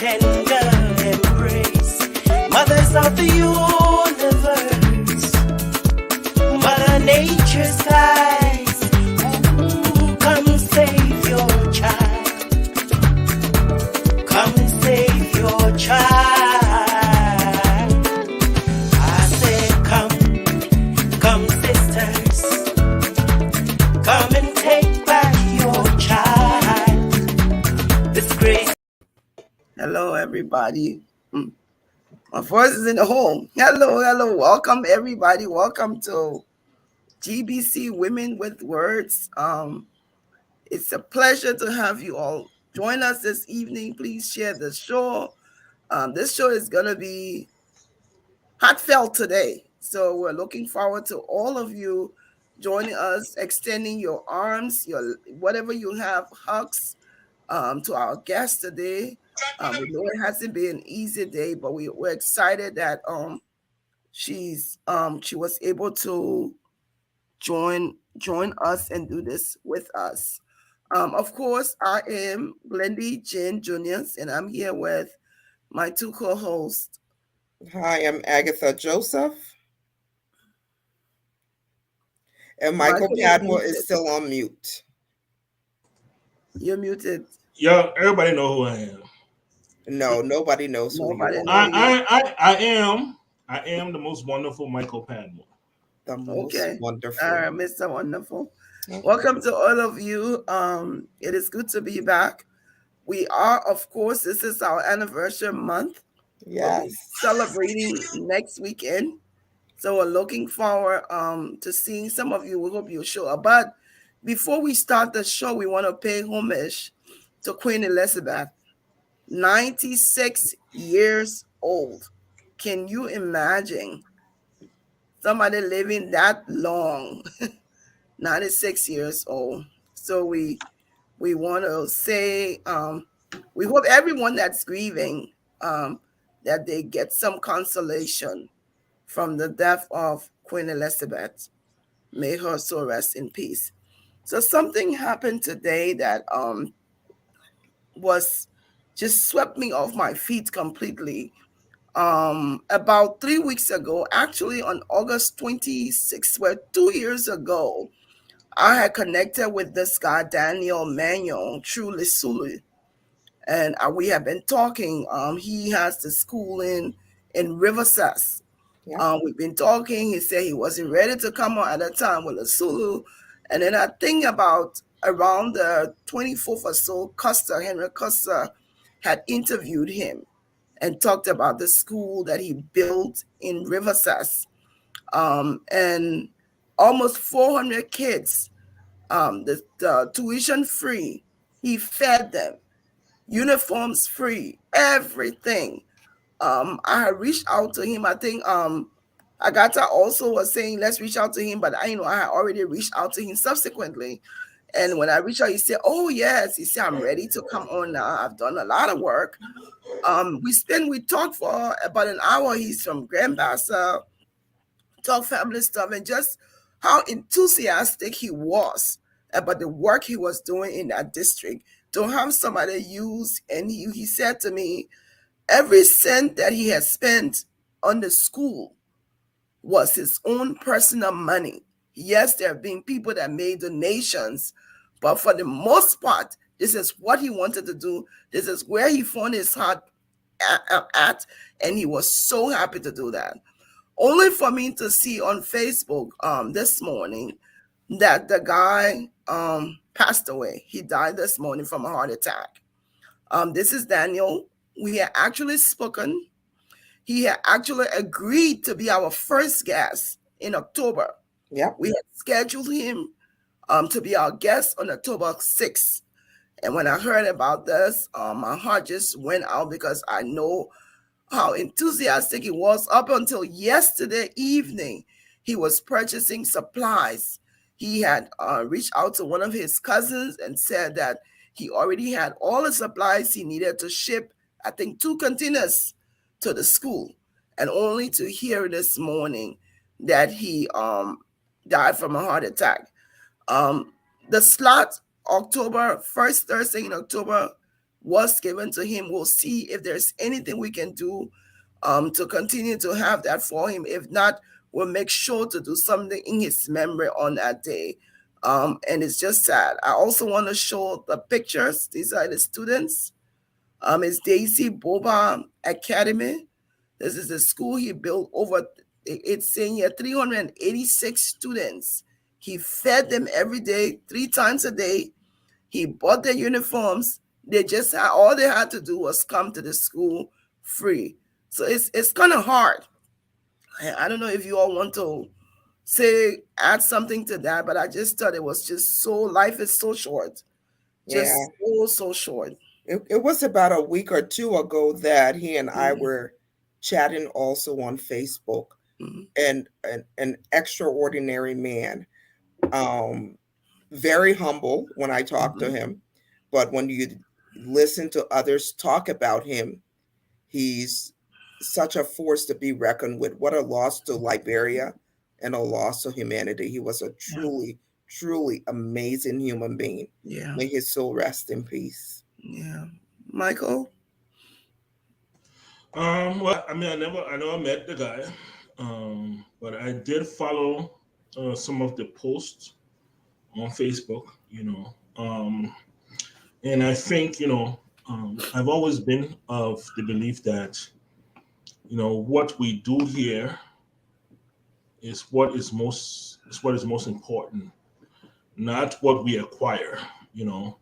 tender embrace. Mothers of the universe, Mother Nature's eyes. Ooh, come save your child. Come save your child. I said, come sisters, come and take back your child. This grace. Hello, everybody. My voice is in the home. Hello. Welcome, everybody. Welcome to GBC Women with Words. It's a pleasure to have you all join us this evening. Please share the show. This show is going to be heartfelt today. So we're looking forward to all of you joining us, extending your arms, your whatever you have, hugs to our guest today. We know it hasn't been an easy day, but we're excited that she was able to join us and do this with us. Of course, I am Glendy Jane Juniors, and I'm here with my two co-hosts. Hi, I'm Agatha Joseph. And Michael Padmore is still on mute. You're muted. Yeah, everybody know who I am. No, nobody knows who you are. I am the most wonderful Michael Padmore. The most wonderful. All right, Mr. Wonderful. Okay. Welcome to all of you. It is good to be back. We are, of course, this is our anniversary month. Yes. Celebrating next weekend. So we're looking forward to seeing some of you. We hope you'll show up. But before we start the show, we want to pay homage to Queen Elizabeth, 96 years old. Can you imagine somebody living that long? 96 years old. So we want to say we hope everyone that's grieving that they get some consolation from the death of Queen Elizabeth. May her soul rest in peace. So something happened today that was just swept me off my feet completely. About 3 weeks ago, actually on August 26th, 2 years ago, I had connected with this guy, Daniel Manuel, through Lesulu. And we have been talking. He has the school in Riverside. Yeah. We've been talking. He said he wasn't ready to come on at that time with Lesulu. And then I think about around the 24th or so, Henry Costa had interviewed him and talked about the school that he built in Riverside. And almost 400 kids, the tuition free. He fed them, uniforms free, everything. I had reached out to him. I think Agatha also was saying, let's reach out to him. But I had already reached out to him subsequently. And when I reached out, he said, oh, yes. He said, I'm ready to come on now. I've done a lot of work. We talked for about an hour. He's from Grand Bassa, talk family stuff, and just how enthusiastic he was about the work he was doing in that district. To have somebody use, and he said to me, every cent that he has spent on the school was his own personal money. Yes, there have been people that made donations, but for the most part, this is what he wanted to do. This is where he found his heart at, and he was so happy to do that. Only for me to see on Facebook this morning that the guy passed away. He died this morning from a heart attack. This is Daniel. We had actually spoken. He had actually agreed to be our first guest in October. Yeah, we had scheduled him to be our guest on October 6th. And when I heard about this, my heart just went out because I know how enthusiastic he was. Up until yesterday evening, he was purchasing supplies. He had reached out to one of his cousins and said that he already had all the supplies he needed to ship, I think 2 containers to the school, and only to hear this morning that he died from a heart attack. The slot, October, first Thursday in October, was given to him. We'll see if there's anything we can do to continue to have that for him. If not, we'll make sure to do something in his memory on that day. And it's just sad. I also want to show the pictures. These are the students. It's Daisy Boba Academy. This is the school he built over, it's saying here, 386 students. He fed them every day, 3 times a day. He bought their uniforms. They just had, all they had to do was come to the school free. So it's kind of hard. I don't know if you all want to say add something to that, but I just thought it was just so, life is so short, just Yeah. so short. It was about a week or two ago that he and I Mhm, were chatting also on Facebook, mhm, and an extraordinary man. Um, Very humble when I talk to mhm. him, but when you listen to others talk about him, he's such a force to be reckoned with. What a loss to Liberia and a loss to humanity. He was a Yeah, truly, truly amazing human being. yeah, May his soul rest in peace. yeah. Michael? Well, I never met the guy, but I did follow some of the posts on Facebook. And I think I've always been of the belief that what we do here is what is most important, not what we acquire. You know,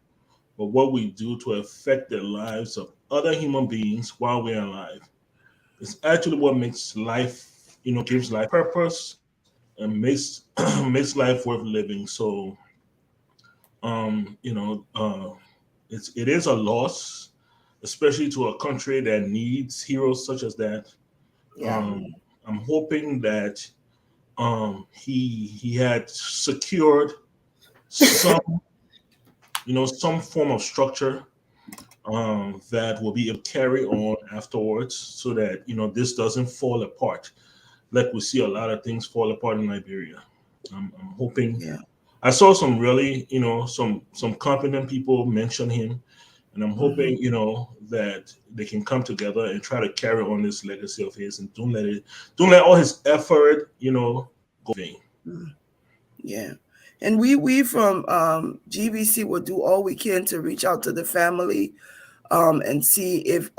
but what we do to affect the lives of other human beings while we're alive is actually what makes life, gives life purpose and makes makes life worth living. So, um, you know, uh, it is a loss, especially to a country that needs heroes such as that. Yeah. Mhm, Um, I'm hoping that he had secured some some form of structure that will be able to carry on afterwards, so that this doesn't fall apart like we see a lot of things fall apart in Liberia. I'm hoping. yeah. I saw some really, some competent people mention him, and I'm Mhm, hoping, that they can come together and try to carry on this legacy of his, and don't let all his effort, go in vain. mhm. Yeah. And we from GBC will do all we can to reach out to the family and see if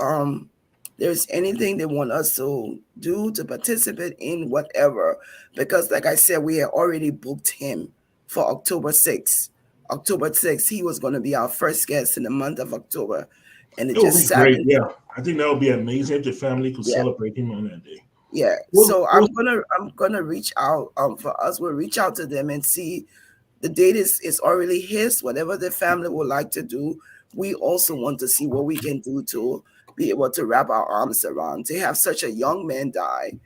there's anything they want us to do to participate in whatever. Because like I said, we had already booked him for October 6th. October 6th, he was going to be our first guest in the month of October. And it It would be just great. saddened. Yeah, I think that would be amazing if the family could Yeah. celebrate him on that day. Yeah. Well, So well, I'm gonna reach out for us. We'll reach out to them and see. The date is already his. Whatever the family would like to do, we also want to see what we can do to be able to wrap our arms around. To have such a young man die,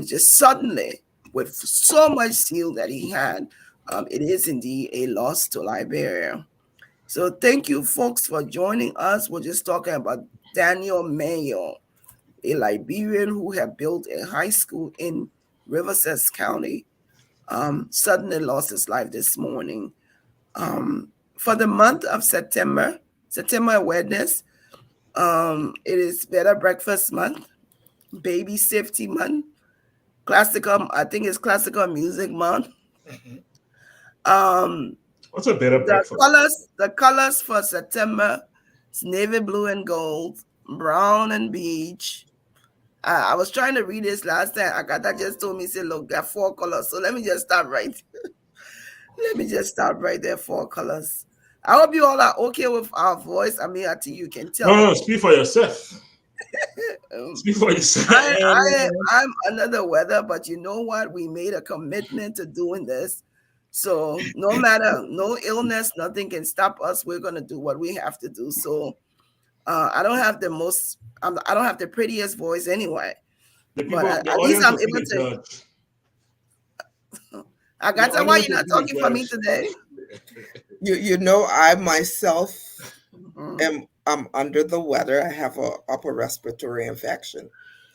just suddenly with so much zeal that he had, it is indeed a loss to Liberia. So thank you, folks, for joining us. We're just talking about Daniel Mayo, a Liberian who had built a high school in Riverside County, suddenly lost his life this morning. Um, for the month of September, September awareness, it is Better Breakfast Month, Baby Safety Month, classical, I think it's Classical Music Month. Mhm. Um, what's a better the breakfast? colors for September is navy blue and gold, brown and beige. I was trying to read this last time. Akata just told me, say, look, there are 4 colors. So let me just start right. Let me just start right there. 4 colors. I hope you all are okay with our voice. I mean, I think you can No, no, tell. no, speak for yourself. Um, Speak for yourself. I'm under the weather, but you know what? We made a commitment to doing this. So no matter, no illness, nothing can stop us. We're gonna do what we have to do. So I don't have the most, I don't have the prettiest voice anyway, but The at least audience I'm will be able the to. judge. I The got to. Why audience you will not be the talking for me judge. today? You know, I myself Mhm. am under the weather. I have a upper respiratory infection.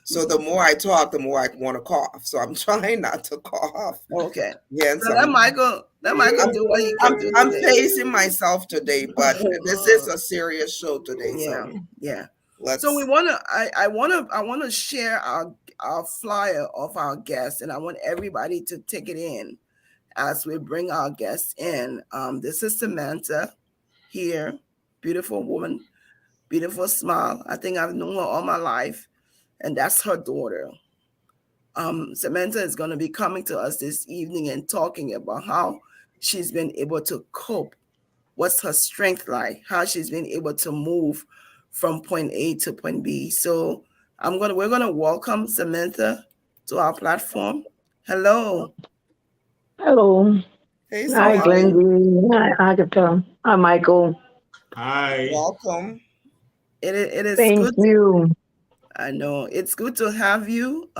So the more I talk, the more I want to cough. So I'm trying not to cough. Okay. Hence, So let Michael I'm, do what he I'm, can do I'm today. pacing myself today, but this is a serious show today. Yeah, So yeah. So we let's. wanna I wanna share our flyer of our guests, and I want everybody to take it in as we bring our guests in. This is Samantha here, beautiful woman, beautiful smile. I think I've known her all my life, and that's her daughter. Samantha is going to be coming to us this evening and talking about how she's been able to cope, what's her strength like, how she's been able to move from point A to point B. So we're gonna welcome Samantha to our platform. Hello, Hello. Hey, how Hi, are Samantha, you? Glendy. Hi, Agatha. Hi, Michael. Hi. welcome. It is Thank good. you. I know it's good to have you.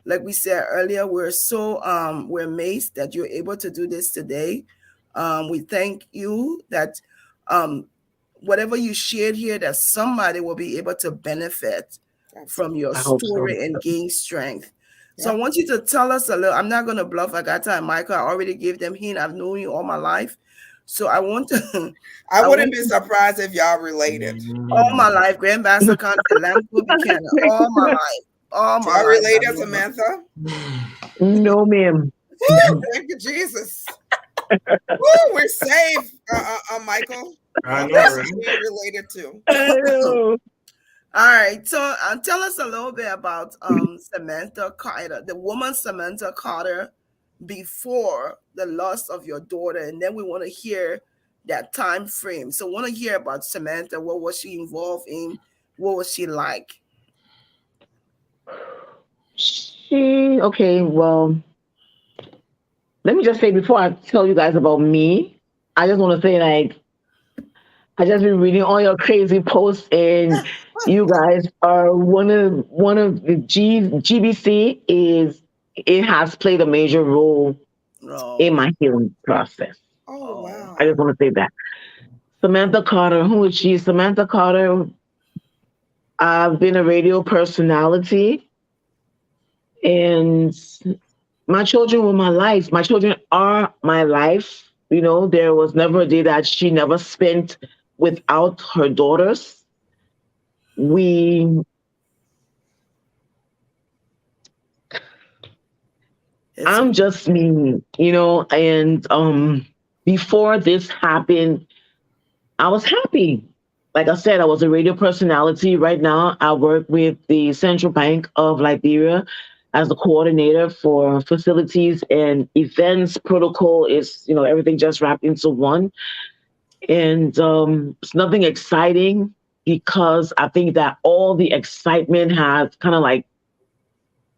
Like we said earlier, we're amazed that you're able to do this today. We thank you that um, whatever you shared here, that somebody will be able to benefit from your I hope Absolutely. so. story and gain strength. So I Yep. want you to tell us a little. I'm not going to bluff Agatha and Michael. I already gave them hint. I've known you all my life, so I want to. I I wouldn't want be surprised if y'all related. all Mm. my life, Grandmaster Conte, Lamco Buchanan, all my life, all my Y'all life. I've related, known her. Samantha? No, ma'am. Woo! Thank you, Jesus. Woo! We're safe, Michael. I All know, this is right? who you're related to. I know. All right, so tell us a little bit about Samantha Carter, the woman Samantha Carter, before the loss of your daughter, and then we want to hear that time frame. So, want to hear about Samantha. What was she involved in? What was she like? Okay, well, let me just say before I tell you guys about me, I just want to say, like, I just been reading all your crazy posts, and you guys are one of the GBC is it has played a major role in Oh, my healing process. Oh, oh, I just wow. want to say that. Samantha Carter, who is she? Samantha Carter, I've been a radio personality, and my children were my life. My children are my life. You know, there was never a day that she never spent without her daughters. We, it's I'm okay. just me, you know, and before this happened, I was happy. Like I said, I was a radio personality. Right now, I work with the Central Bank of Liberia as the coordinator for facilities and events. Protocol is, you know, everything just wrapped into one. And it's nothing exciting because I think that all the excitement has kind of like,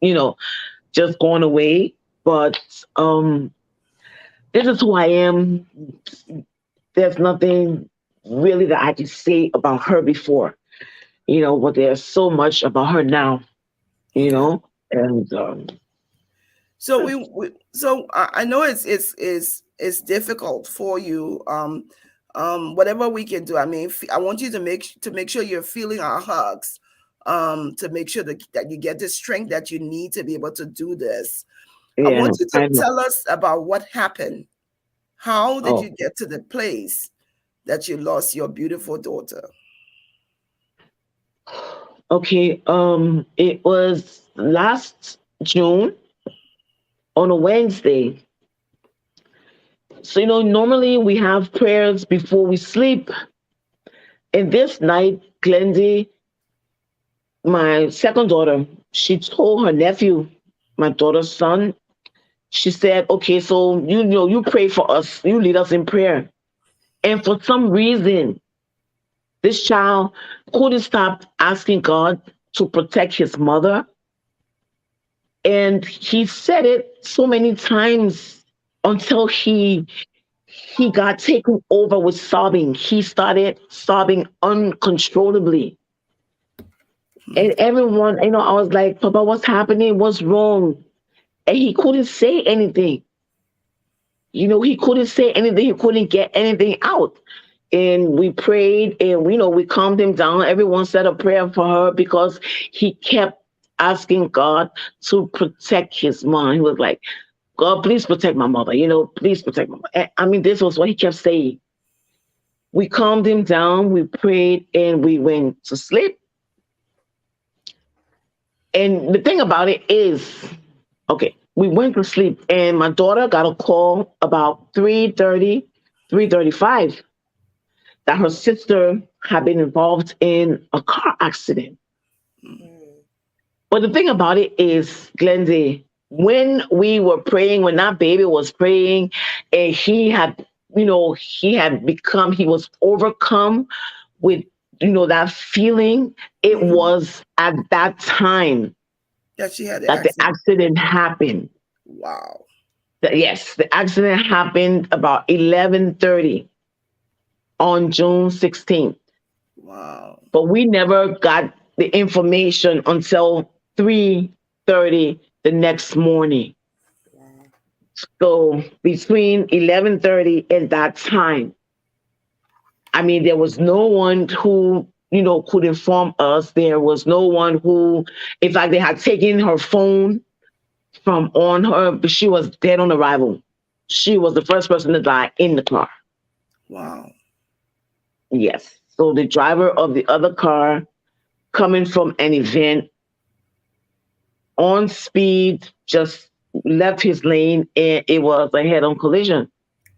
you know, just gone away. But this is who I am. There's nothing really that I can say about her before, you know, but there's so much about her now, you Okay. know, and So I know it's difficult for you. Whatever we can do. I mean, I want you to make sure you're feeling our hugs. To make sure that you get the strength that you need to be able to do this. I yeah, want you to I know. tell us about what happened. How did Oh, you get to the place that you lost your beautiful daughter? okay. It was last June on a Wednesday. So, you know, normally we have prayers before we sleep. And this night, Glendy, my second daughter, she told her nephew, my daughter's son, she said, okay, so you know, you pray for us, you lead us in prayer. And for some reason, this child couldn't stop asking God to protect his mother. And he said it so many times until he got taken over with sobbing. He started sobbing uncontrollably. Hmm. And everyone, you know, I was like, Papa, what's happening? What's wrong? And he couldn't say anything. You know, he couldn't say anything. He couldn't get anything out. And we prayed and, you know, we calmed him down. Everyone said a prayer for her because he kept asking God to protect his mom. He was like, God, please protect my mother. Please protect my mother. I mean, this was what he kept saying. We calmed him down, we prayed, and we went to sleep. And the thing about it is, okay, we went to sleep, and my daughter got a call about 3:30, 3:35, that her sister had been involved in a car accident. Mm. But the thing about it is, Glenda, when we were praying, when that baby was praying, and he was overcome with, that feeling, it Mm-hmm. was at that time That she had the that the accident. accident happened. Wow. Yes, the accident happened about 11:30 on June 16th. Wow. But we never got the information until 3:30 the next morning. Wow. So between 11:30 and that time, I mean, there was no one who, could inform us. There was no one who, in fact, they had taken her phone from on her, but she was dead on arrival. She was the first person to die in the car. Wow. Yes. So the driver of the other car, coming from an event on speed, just left his lane, and it was a head on collision.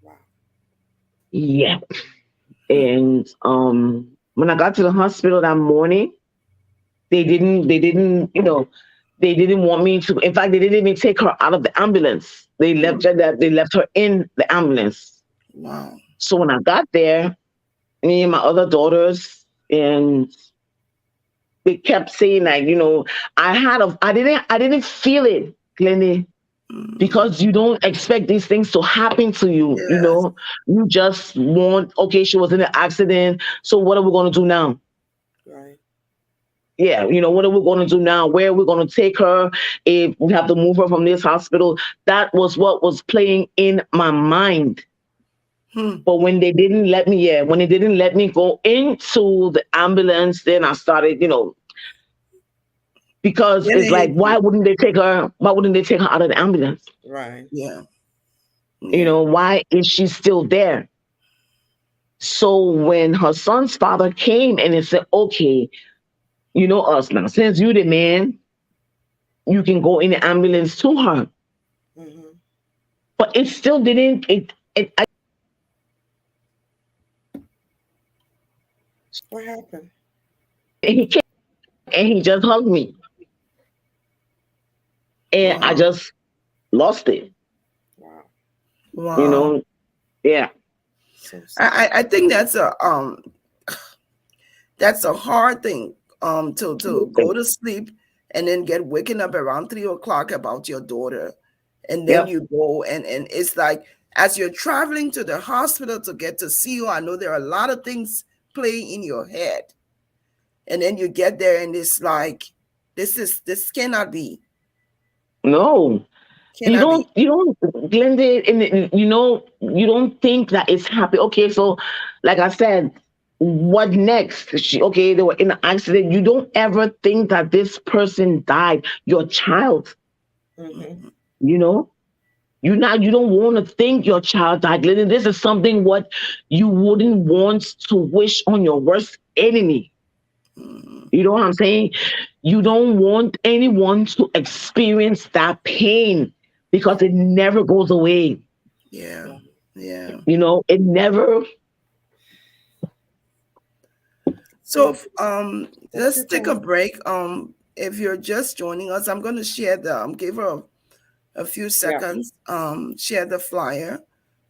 Wow. Yeah. Hmm. And when I got to the hospital that morning, they didn't want me to. In fact, they didn't even take her out of the ambulance. Hmm. They left her in the ambulance. Wow. So when I got there, me and my other daughters, and they kept saying, like, I didn't feel it, Glennie, Mm. because you don't expect these things to happen to you. Yes. You just want, okay, she was in an accident, so what are we going to do now? Right. Yeah, what are we going to do now? Where are we going to take her? If we have to move her from this hospital? That was what was playing in my mind. Hmm. But when they didn't let me go into the ambulance, then I started, because Then it's it like, hit you. why wouldn't they take her? Why wouldn't they take her out of the ambulance? Right. Yeah. Yeah. Why is she still there? So when her son's father came and he said, okay, you know us now, since you the man, you can go in the ambulance to her. Mm-hmm. But it still didn't. I, What happened? he came and he just hugged me, and I Wow. just lost it. Wow. You Wow. know, yeah. So sad. I think that's a hard thing to go to sleep and then get waken up around 3 o'clock about your daughter, and then Yep. you go and it's like as you're traveling to the hospital to get to see you, I know there are a lot of things playing in your head, and then you get there and it's like this cannot be, No, cannot be. you don't, Glenda, and you don't think that it's happy. Okay, so like I said, what next? Okay, they were in an accident. You don't ever think that this person died, your child. Mm-hmm. Mhm. You know, you don't want to think your child died. Glenda, this is something what you wouldn't want to wish on your worst enemy. Mhm. You know what I'm saying? You don't want anyone to experience that pain because it never goes away. Yeah, Wow. yeah. It never. So Take let's your take a time. break. If you're just joining us, I'm going to share give her a few Yeah. seconds, share the flyer.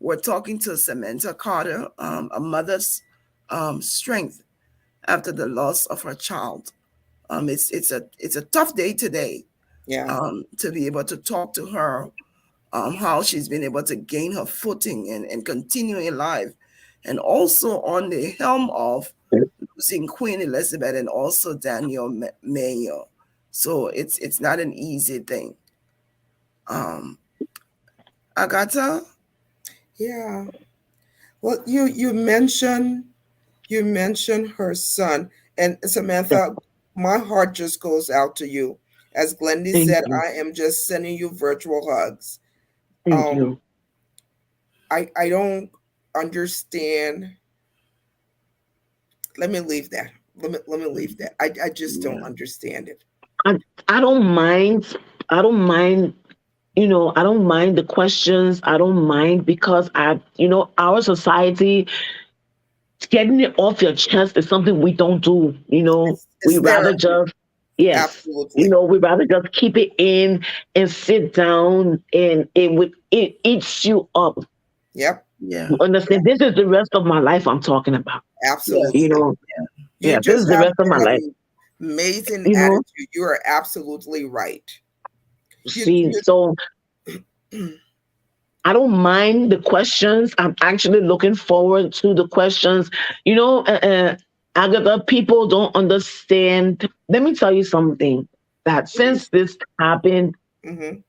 We're talking to Samantha Carter, a mother's strength after the loss of her child. It's a tough day today, Yeah. to be able to talk to her, how she's been able to gain her footing and continue in life, and also on the helm of losing Queen Elizabeth and also Daniel Mayo. So it's not an easy thing. Um, Agatha. Yeah. Well, you mentioned her son, and Samantha, my heart just goes out to you As Glendy Thank said, you. I am just sending you virtual hugs. Thank Um, you. I don't understand. Let me leave that. Let me leave that. I just don't Yeah. understand it. I I don't mind. I don't mind. I don't mind the questions. I don't mind because our society, getting it off your chest is something we don't do. We It's rather therapy. just, yes, Absolutely. we rather just keep it in and sit down, and it eats you up. Yep. Yeah. You Yep. understand? This is the rest of my life I'm talking about. You Yes. Absolutely. know, You yeah, this just is the have rest of my life. an amazing You know, attitude. You are absolutely right. see, so I don't mind the questions. I'm actually looking forward to the questions. Agatha, people don't understand. Let me tell you something, that since Please. this happened, Mm-hmm.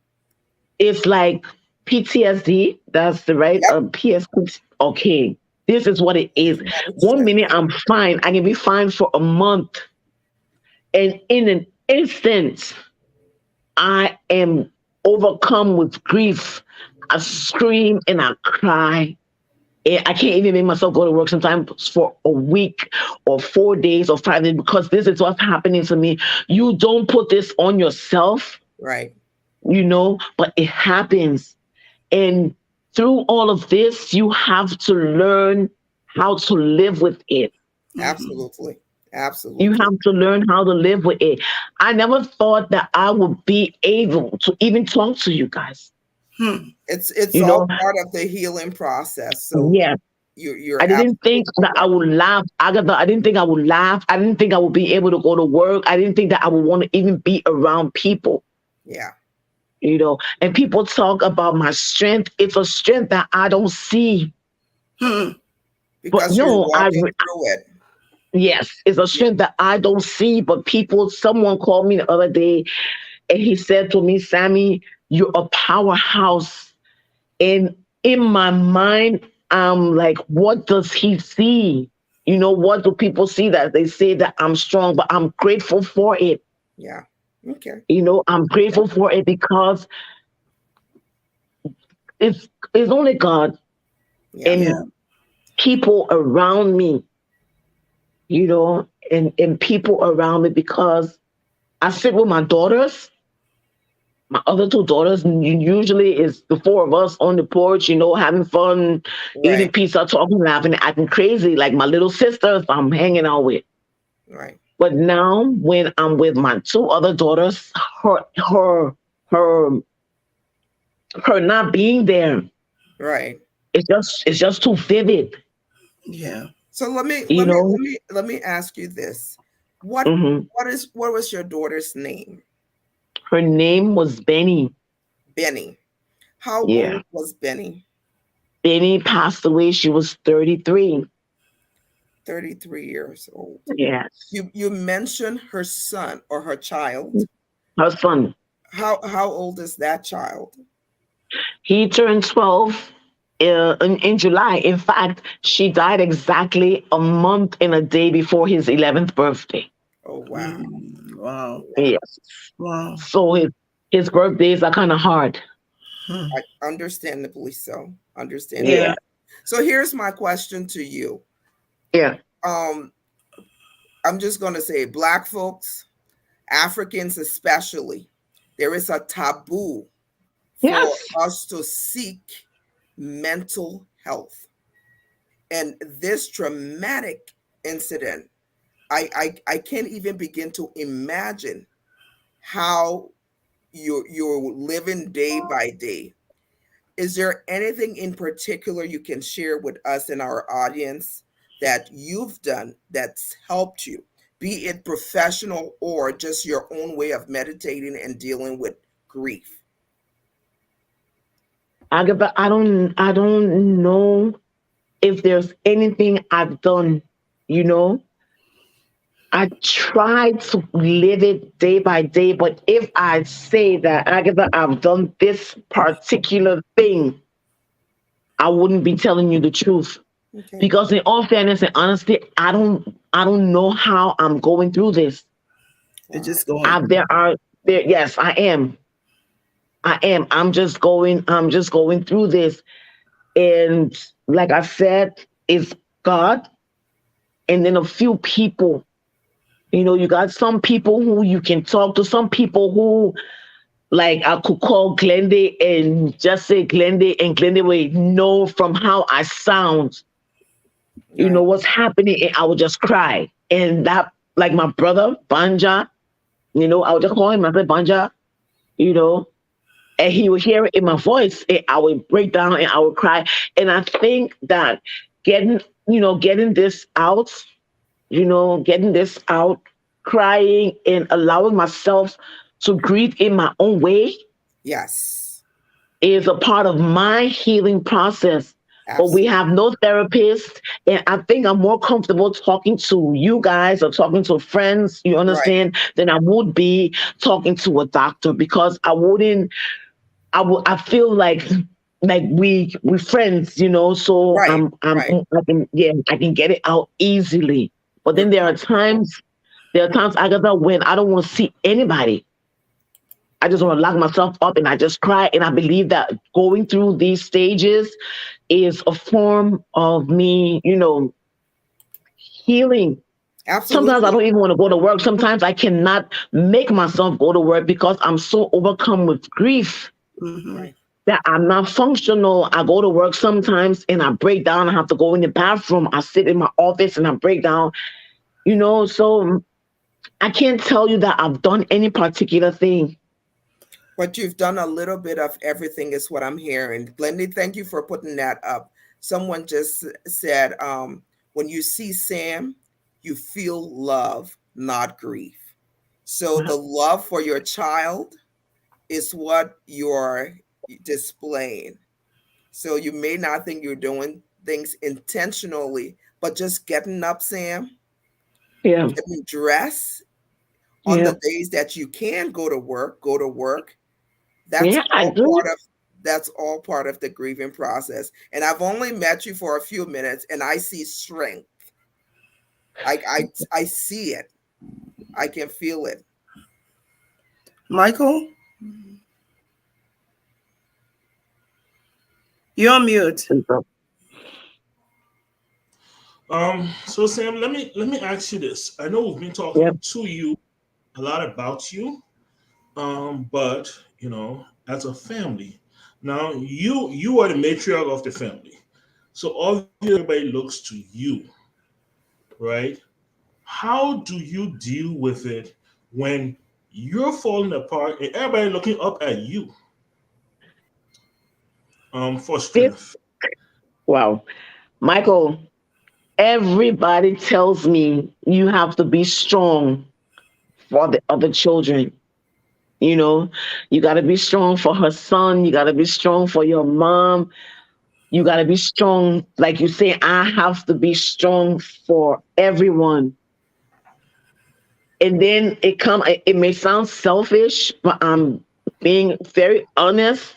it's like PTSD. That's the right Yep. PSP. Okay, this is what it is. Traumatic One stress. minute I'm fine. I can be fine for a month, and in an instant, I am overcome with grief. I scream and I cry. I can't even make myself go to work sometimes for a week or 4 days or 5 days because this is what's happening to me. You don't put this on yourself, Right. but it happens. And through all of this, you have to learn how to live with it. Hmm. Absolutely. You Absolutely. have to learn how to live with it. I never thought that I would be able to even talk to you guys. Hmm. It's You all know, part of the healing process. So yeah, you're I didn't think absolutely that I right. would laugh. Agatha, I didn't think I would laugh. I didn't think I would be able to go to work. I didn't think that I would want to even be around people, Yeah. And people talk about my strength. It's a strength that I don't see. Hmm. But Because you're no, walking through it. yes, it's a Yeah. strength that I don't see. But someone called me the other day and he said to me, Sammy, you're a powerhouse. And in my mind, I'm like, what does he see? What do people see that they say that I'm strong? But I'm grateful for it. Yeah. Okay. I'm Yeah. grateful for it because it's only God Yeah. and Yeah. people around me, and people around me because I sit with my daughters. My other two daughters, usually is the four of us on the porch, having fun, eating Right. pizza, talking, laughing, acting crazy, like my little sisters I'm hanging out with. Right. But now when I'm with my two other daughters, her her her her not being there, Right. it's just too vivid, Yeah. So let me you let me know. let me let me ask you this. What hmm what was your daughter's name? Her name was Benny. Benny. How Yeah. old was Benny? Benny passed away. She was 33. 33 years old. Yes. You mentioned her son or her child. Her son. How old is that child? He turned 12 in July. In fact, she died exactly a month and a day before his 11th birthday. Oh wow. Mm. Wow. Wow. Yes. Wow. So his birthdays are kind of hard. Hmm. Understandably so. Understandably. Yeah. Yeah. So here's my question to you. Yeah. Um, I'm just gonna say black folks, Africans especially, there is a taboo for Yes. us to seek mental health. And this traumatic incident, I can't even begin to imagine how you're living day by day. Is there anything in particular you can share with us and our audience that you've done that's helped you, be it professional or just your own way of meditating and dealing with grief? I don't know if there's anything I've done, you know. I try to live it day by day, but if I say that Agatha, I've done this particular thing, I wouldn't be telling you the truth. Okay. Because in all fairness and honesty, I don't know how I'm going through this. It's Wow. just going. There are there. Yes, I am. I am. I'm just going through this. And like I said, it's God and then a few people. You know, you got some people who you can talk to, some people who, like, I could call Glenda and just say Glenda, and Glenda would know from how I sound, Right. what's happening, and I would just cry. And that, like my brother, Banja, I would just call him, I said, Banja, you know, and he would hear it in my voice, and I would break down and I would cry. And I think that getting, getting this out, getting this out, crying and allowing myself to grieve in my own way Yes. is a part of my healing process. But we Absolutely. have no therapist. And I think I'm more comfortable talking to you guys or talking to friends, you Right. understand, than I would be talking to a doctor, because I feel like we friends, so Right. Right. I can get it out easily. But You're then comfortable. there are times, Agatha, when I don't want to see anybody. I just want to lock myself up and I just cry. And I believe that going through these stages is a form of me, healing. Sometimes I Absolutely. don't even want to go to work. Sometimes I cannot make myself go to work because I'm so overcome with grief Mm-hmm. Right. that I'm not functional. I go to work sometimes and I break down. I have to go in the bathroom. I sit in my office and I break down, So I can't tell you that I've done any particular thing. But you've done a little bit of everything, is what I'm hearing. Glendy, thank you for putting that up. Someone just said, when you see Sam, you feel love, not grief. So the love for your child is what you're displaying. So you may not think you're doing things intentionally, but just getting up, Sam, Yeah, getting dressed on yeah, the days that you can go to work. That's yeah, I all do. part of the grieving process. And I've only met you for a few minutes and I see strength. I see it. I can feel it. Michael, you're on mute. So Sam, let me ask you this. I know we've been Yeah, talking to you a lot about you, but as a family, now you are the matriarch of the family, so obviously everybody looks to you, right? How do you deal with it when you're falling apart and everybody looking up at you for this, strength? wow, Michael. Everybody tells me you have to be strong for the other children. You know, you got to be strong for her son. You got to be strong for your mom. You got to be strong. Like you say, I have to be strong for everyone. And then it may sound selfish, but I'm being very honest.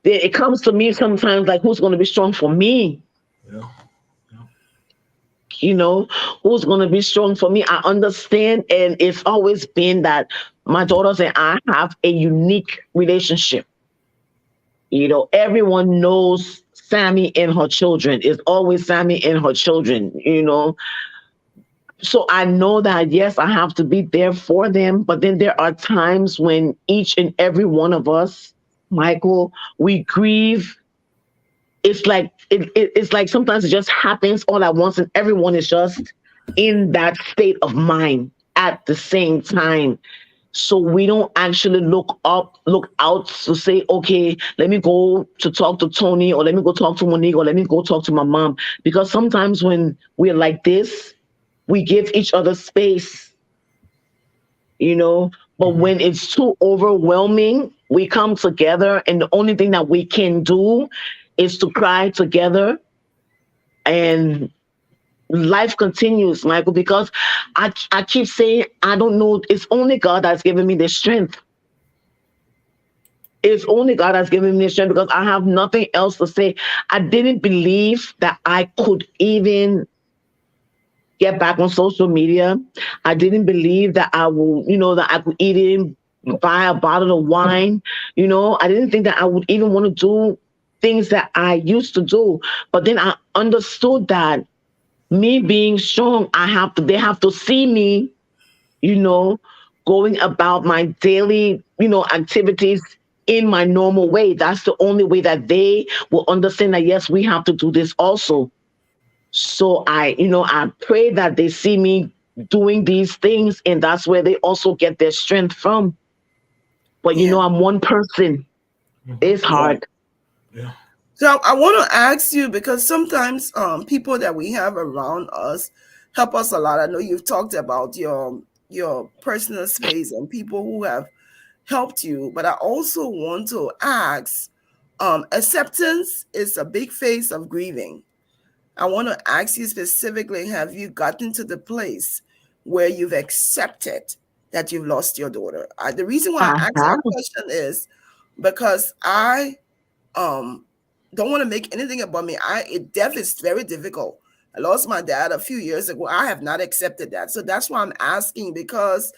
Then it comes to me sometimes like, who's going to be strong for me? Yeah, yeah. You know, who's going to be strong for me? I understand. And it's always been that my daughters and I have a unique relationship. Everyone knows Sammy and her children. It's always Sammy and her children. So I know that, yes, I have to be there for them. But then there are times when each and every one of us, Michael, we grieve. It's like sometimes it just happens all at once, and everyone is just in that state of mind at the same time. So we don't actually look out to say, okay, let me go to talk to Tony, or let me go talk to Monique, or let me go talk to my mom. Because sometimes when we're like this, we give each other space, you know. But Hmm. when it's too overwhelming, we come together, and the only thing that we can do is to cry together, and life continues, Michael, because I keep saying, I don't know, it's only God that's given me the strength. It's only God that's given me the strength, because I have nothing else to say. I didn't believe that I could even get back on social media. I didn't believe that I will, that I could even buy a bottle of wine. I didn't think that I would even want to do things that I used to do. But then I understood that me being strong, they have to see me, you know, going about my daily, activities in my normal way. That's the only way that they will understand that yes, we have to do this also. So I pray that they see me doing these things, and that's where they also get their strength from. But Yeah. I'm one person. Hmm. It's Yeah. hard. Yeah. So I want to ask you because sometimes people that we have around us help us a lot. I know you've talked about your personal space and people who have helped you, but I also want to ask, acceptance is a big phase of grieving. I want to ask you specifically, have you gotten to the place where you've accepted that you've lost your daughter? The reason why I I asked have. that question is because I um don't want to make anything about me. Death is very difficult. I lost my dad a few years ago. I have not accepted that. So that's why I'm asking, because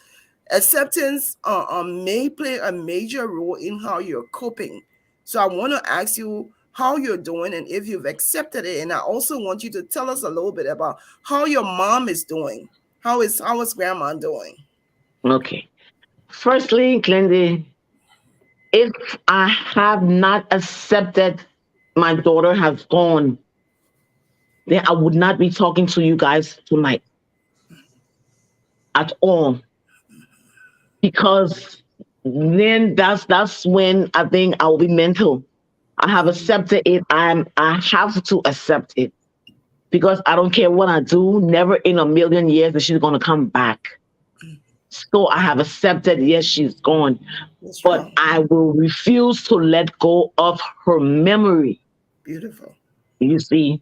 acceptance may play a major role in how you're coping. So I want to ask you how you're doing and if you've accepted it. And I also want you to tell us a little bit about how your mom is doing. How is grandma doing? Okay. Firstly, Glendy, if I have not accepted my daughter has gone, then I would not be talking to you guys tonight at all. Because then that's when I think I will be mental. I have Mhm. accepted it. I have to accept it because I don't care what I do. Never in a million years that she's gonna come back. So I have accepted. Yes, she's gone, What's but wrong? I will refuse to let go of her memory. Beautiful. You see,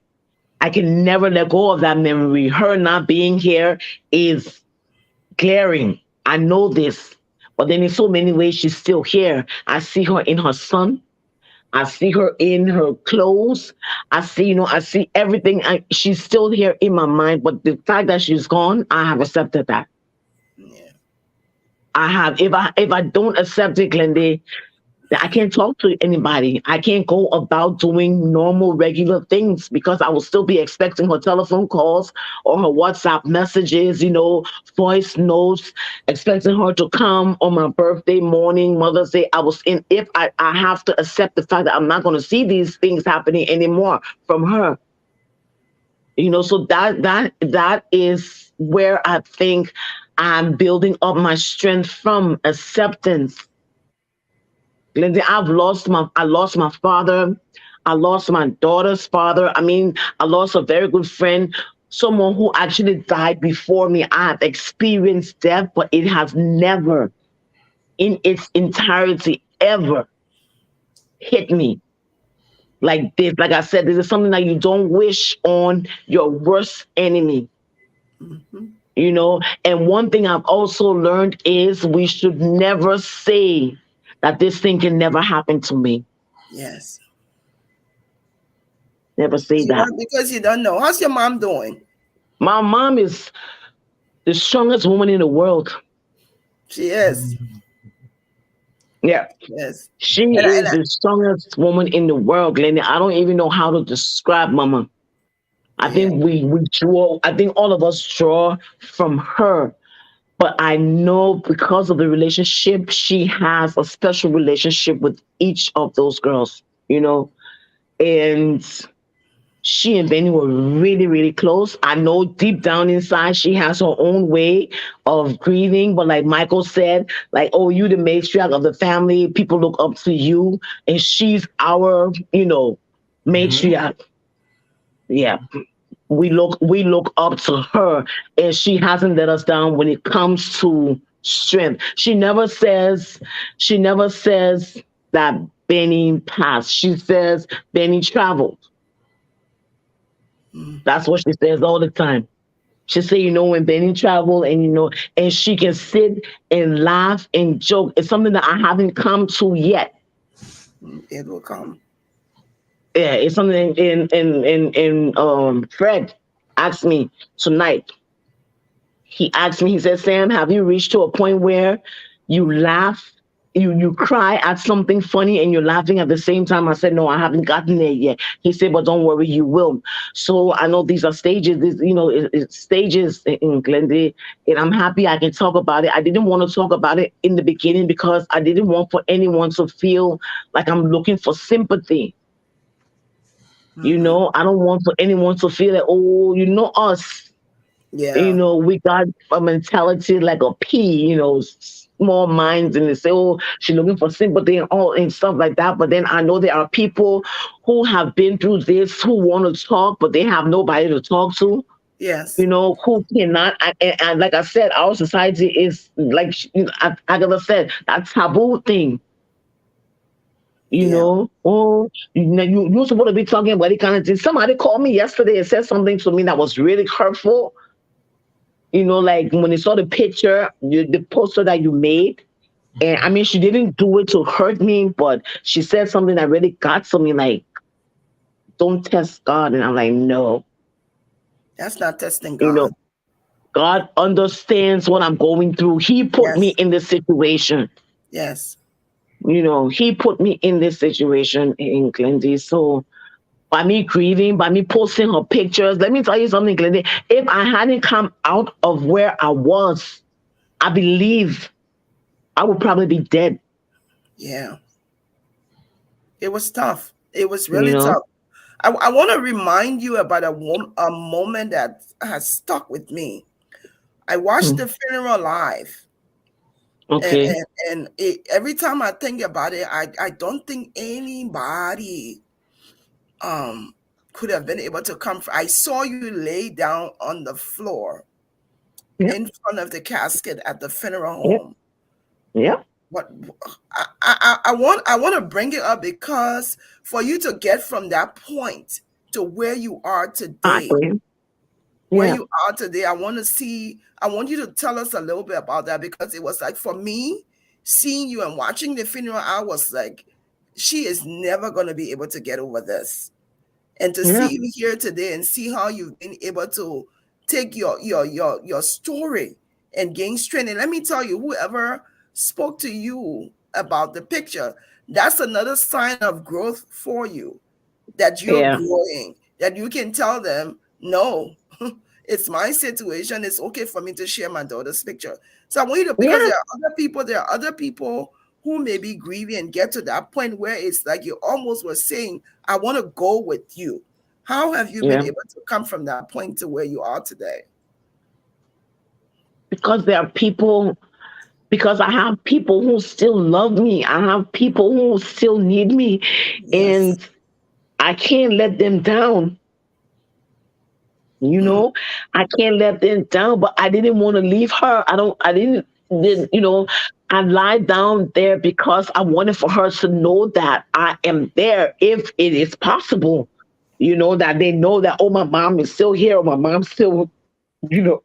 I can never let go of that memory. Her not being here is glaring. I know this. But then in so many ways, she's still here. I see her in her son. I see her in her clothes. I see everything. She's still here in my mind. But the fact that she's gone, I have accepted that. Yeah. I have. If I don't accept it, Glenda, I can't talk to anybody. I can't go about doing normal, regular things because I will still be expecting her telephone calls or her WhatsApp messages, voice notes, expecting her to come on my birthday morning, Mother's Day. If I have to accept the fact that I'm not going to see these things happening anymore from her, so that is where I think I'm building up my strength from acceptance. Lindsay, I lost my father. I lost my daughter's father. I mean, I lost a very good friend, someone who actually died before me. I have experienced death, but it has never, in its entirety, ever hit me like this. Like I said, this is something that you don't wish on your worst enemy. Hmm. And one thing I've also learned is we should never say that this thing can never happen to me. Yes. Never say that. Because you don't know. How's your mom doing? My mom is the strongest woman in the world. She is. Yeah. Yes. She And is the strongest woman in the world, Glenn. I don't even know how to describe Mama. yeah. I think all of us draw from her. But I know because of the relationship, she has a special relationship with each of those girls, and she and Benny were really, really close. I know deep down inside she has her own way of grieving, but like Michael said, like, oh, you the matriarch of the family, people look up to you, and she's our, Hmm. matriarch. Yeah. We look up to her, and she hasn't let us down when it comes to strength. She never says that Benny passed. She says Benny traveled. Mm. That's what she says all the time. She say, when Benny travel, and and she can sit and laugh and joke. It's something that I haven't come to yet. It will come. Yeah, it's something in Fred asked me tonight. He asked me, he said, Sam, have you reached to a point where you laugh you cry at something funny and you're laughing at the same time. I said, no, I haven't gotten there yet. He said, but don't worry, you will. So I know these are stages. This, it's stages in Glendale, and I'm happy I can talk about it. I didn't want to talk about it in the beginning because I didn't want for anyone to feel like I'm looking for sympathy. Mm-hmm. I don't want for anyone to feel that, oh, us. Yeah. We got a mentality like a pea, small minds, and they say, oh, she's looking for sympathy and all and stuff like that. But then I know there are people who have been through this who want to talk, but they have nobody to talk to. Yes. Who cannot. And like I said, our society is like, I gotta said, that taboo thing. Yeah. Oh, you're supposed to be talking about it kind of thing. Somebody called me yesterday and said something to me that was really hurtful. Like when they saw the picture, the poster that you made. And I mean, she didn't do it to hurt me, but she said something that really got to me, like, don't test God. And I'm like, no, That's not testing you know, God. God understands what I'm going through. He put me Yes. in this situation. Yes. He put me in this situation in Glendy. So by me grieving, by me posting her pictures, let me tell you something, Glendy. If I hadn't come out of where I was, I believe I would probably be dead, Yeah. It was tough. It was you really know? tough. I want to remind you about a moment that has stuck with me. I watched Hmm. the funeral live, and Okay. every time I think about it, I don't think anybody um could have been able to come. I saw you lay down on the floor Yep. in front of the casket at the funeral Yep. home. Yep. What I want to bring it up because for you to get from that point to where you are today, Exactly. where Yeah. you are today, I want you to tell us a little bit about that because it was like for me, seeing you and watching the funeral, I was like, she is never going to be able to get over this. And to Yeah. see you here today and see how you've been able to take your story and gain strength. And let me tell you, whoever spoke to you about the picture, that's another sign of growth for you, that you're Yeah. growing, that you can tell them, no, it's my situation. It's okay for me to share my daughter's picture. So I want you to, because Yeah. there are other people who may be grieving and get to that point where it's like you almost were saying, I want to go with you. How have you been Yeah. able to come from that point to where you are today? Because there are people, because I have people who still love me. I have people who still need me. Yes. And I can't let them down. You Hmm. know, I can't let them down, but I didn't want to leave her. I didn't, I lied down there because I wanted for her to know that I am there if it is possible. That they know that, oh, my mom is still here, or my mom's still, you know,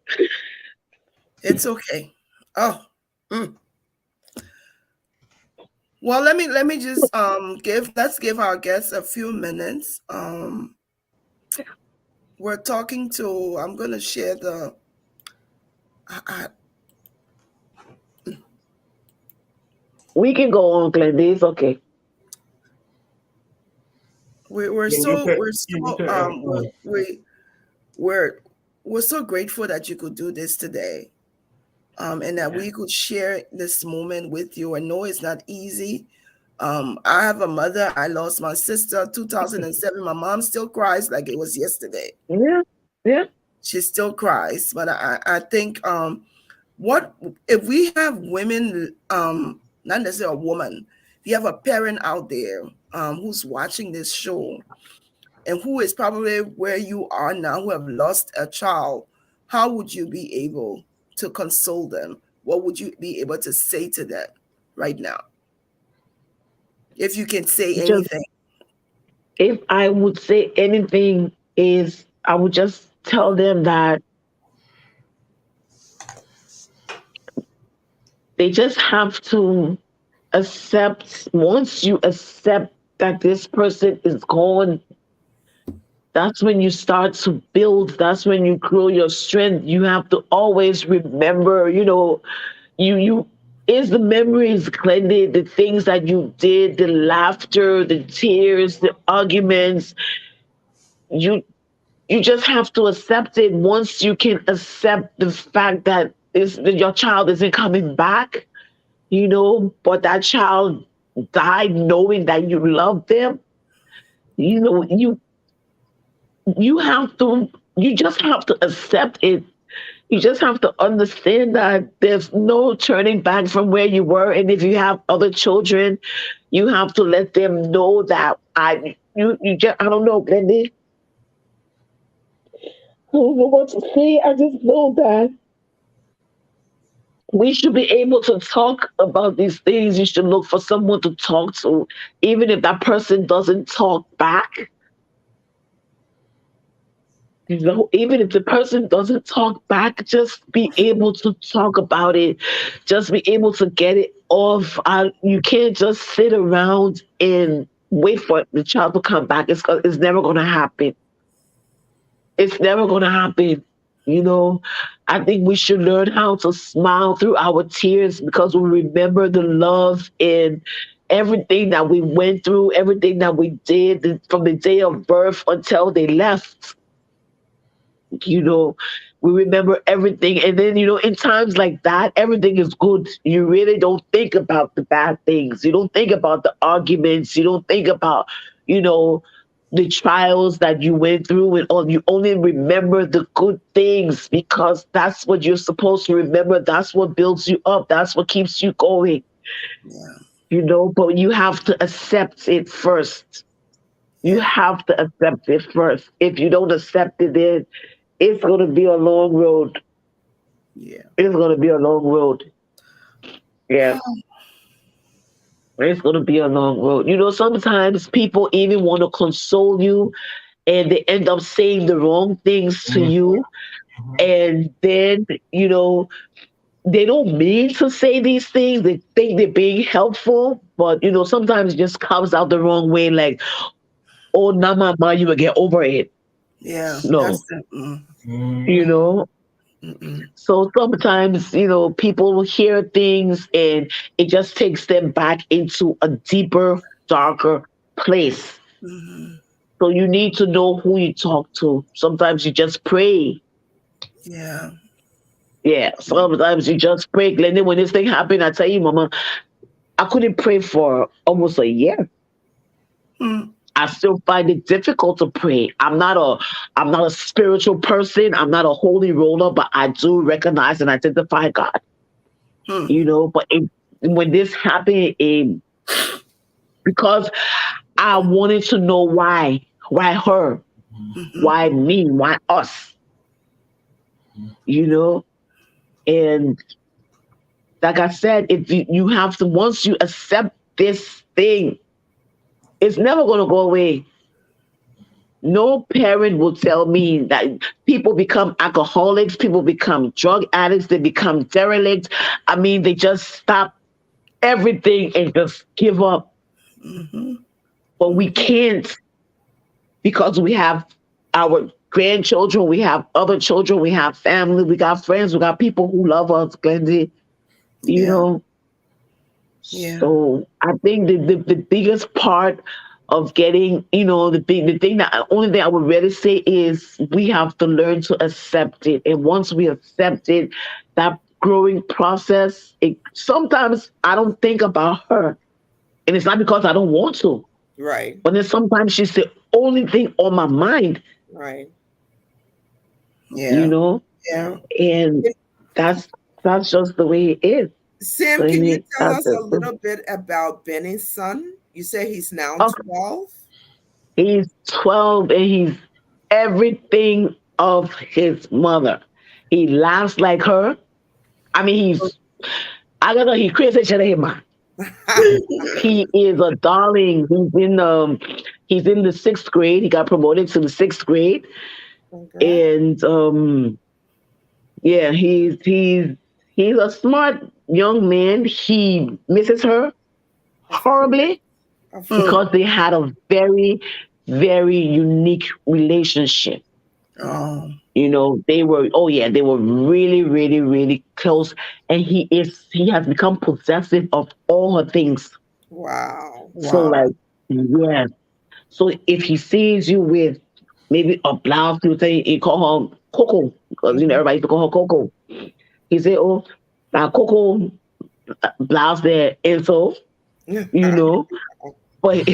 It's okay. Oh. Mm. Well, let me just give let's give our guests a few minutes. We're talking to. I'm gonna share the. I, we can go on, Glenda. It's okay. we're Yeah, you so can. we're Yeah, you so can. we're we're so grateful that you could do this today, and that Yeah. we could share this moment with you. I know it's not easy. I have a mother. I lost my sister 2007. My mom still cries like it was yesterday. Yeah. Yeah. She still cries, but I think what if we have women, not necessarily a woman, if you have a parent out there who's watching this show and who is probably where you are now, who have lost a child, how would you be able to console them? What would you be able to say to them right now, if you can say Just anything? if I would say anything, is I would just tell them that they just have to accept. Once you accept that this person is gone, that's when you start to build. That's when you grow your strength. You have to always remember, you It's the memories, Glendy, the things that you did, the laughter, the tears, the arguments. You you just have to accept it. Once you can accept the fact that that your child isn't coming back, but that child died knowing that you love them. You know, you have to you just have to accept it. You just have to understand that there's no turning back from where you were. And if you have other children, you have to let them know that you just, I don't know, Glendy. I don't know what to say. I just know that we should be able to talk about these things. You should look for someone to talk to, even if that person doesn't talk back. Even if the person doesn't talk back, just be able to talk about it. Just be able to get it off. You can't just sit around and wait for the child to come back. It's never going to happen. It's never going to happen. You know, I think we should learn how to smile through our tears because we remember the love and everything that we went through, everything that we did from the day of birth until they left. you know we remember everything, and then in times like that everything is good. You really don't think about the bad things, you don't think about the arguments, you don't think about you know the trials that you went through and all. You only remember the good things because that's what you're supposed to remember. That's what builds you up, that's what keeps you going. Yeah. But you have to accept it first. You Yeah. have to accept it first. If you don't accept it, then it's going to be a long road. Yeah. It's going to be a long road. Yeah, it's going to be a long road. Sometimes people even want to console you and they end up saying the wrong things to Mhm. you. Mhm. And then, they don't mean to say these things. They think they're being helpful, but, sometimes it just comes out the wrong way. Like, oh, nah, mama, you will get over it. Yeah. No, That's the. you Mhm. know, Mm-mm. So sometimes, people will hear things and it just takes them back into a deeper, darker place. Mm-hmm. So you need to know who you talk to. Sometimes you just pray. Yeah. Yeah, sometimes you just pray. And then when this thing happened, I tell you, Mama, I couldn't pray for almost a year. Mm. I still find it difficult to pray. I'm not a spiritual person. I'm not a holy roller, but I do recognize and identify God. Mm. But when this happened, because I wanted to know why her, Mm-hmm. why me, why us, you know, and like I said, if you have to, once you accept this thing, it's never going to go away. No parent will tell me that people become alcoholics, people become drug addicts, they become derelict. I mean, they just stop everything and just give up. Mm-hmm. But we Mm-hmm. can't, because we have our grandchildren, we have other children, we have family, we got friends, we got people who love us, Glendy, you Yeah. know. Yeah. So I think the biggest part of getting, the thing that only thing I would really say is we have to learn to accept it. And once we accept it, that growing process, sometimes I don't think about her. And it's not because I don't want to, Right. but then sometimes she's the only thing on my mind, Right. you Yeah. know, Yeah. and And that's just the way it is. Sam, can you Clearly, tell that's us a just little bit about Benny's son? You say he's now okay. 12? He's 12 and he's everything of his mother. He laughs like her. I mean, I don't know, he crazy shit in him. He is a darling. He's in the sixth grade. He got promoted to the sixth grade. Congrats. And yeah, he's a smart young man. He misses her Of course. horribly Of Mm. course. because they had a very, very unique relationship. Oh. You know, they were, oh yeah, they were really, really, really close. And he has become possessive of all her things. Wow. So Wow. like, yeah. So if he sees you with maybe a blouse, he call her Coco, because you know Mhm. everybody used to call her Coco. He said, "Oh, now Coco blouse there," and so you know, but